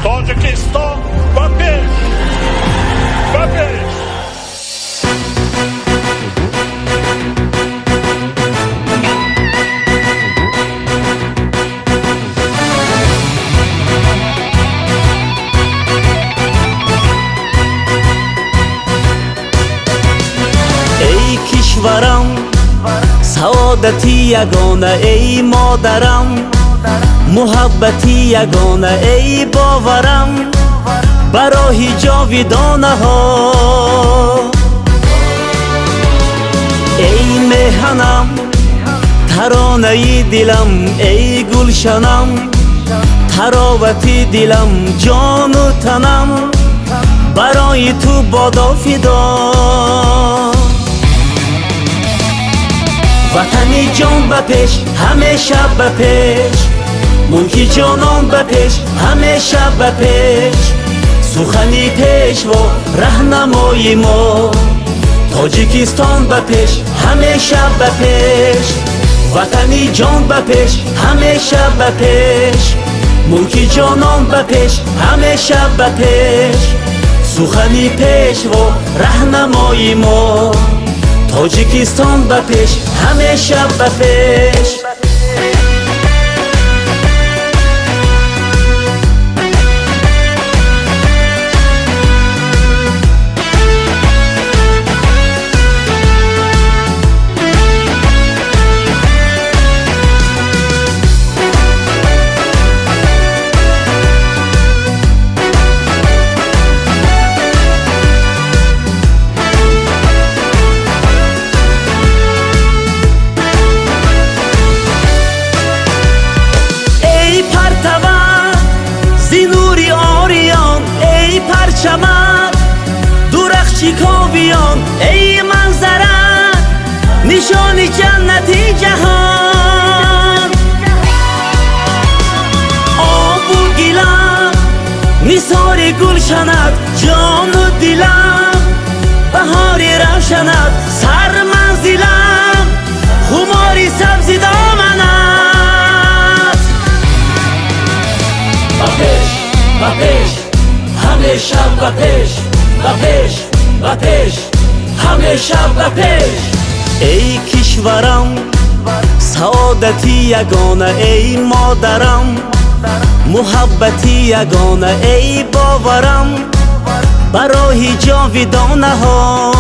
Tacikistan ve peş. ای کشورم سعادتی یگانه، ای مادرم محبتی یگانه، ای باورم برای جاویدانه ها. ای مهنم ترانه دلم، ای گلشنم تراوتی دلم، جان و تنم برای تو بادا فدا. وطنی جان بپیش همیشه بپیش، ملکی جانان بپیش همیشه بپیش، سخنی پیش و رهنمای ما تاجیکستان بپیش همیشه بپیش. وطنی جان بپیش همیشه بپیش، ملکی جانان بپیش همیشه بپیش، سخنی پیش و رهنمای ما تاجیکستان بپیش همیشه بپیش. پرچمت درخشی کاویان، ای منظرت نشانی جنتی جهان. آب و گلم نثار گلشنت، جان و دلم بهار روشنت، سر منزلم خماری سبزی دامنت. بپیش بپیش همیشه بپیش بپیش بپیش همیشه بپیش. ای کشورم سعادتی یگانه، ای مادرم محبتی یگانه، ای باورم برای جاویدانه ها.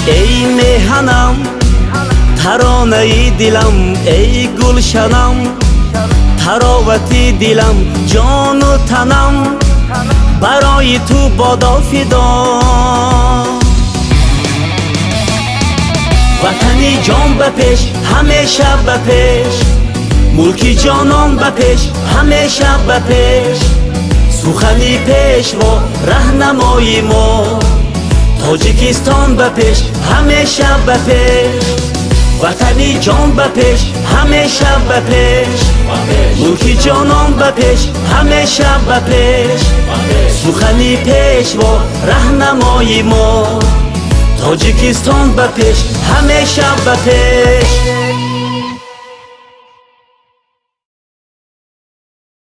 ای مهنم ترانه دلم، ای گلشنم تراوتی دلم، جان و تنم برای تو بادا فدا. وطنی جان بپیش همیشه بپیش، ملکی جانان بپیش همیشه بپیش، سخنی پیش و رهنمای ما تاجیکستان بپیش همیشه بپیش. وطنی جان بپیش همیشه بپیش، ملکی جانان بپیش همیشه بپیش، سخنی پیش و رهنمای ما تاجیکستان بپیش همیشه بپیش.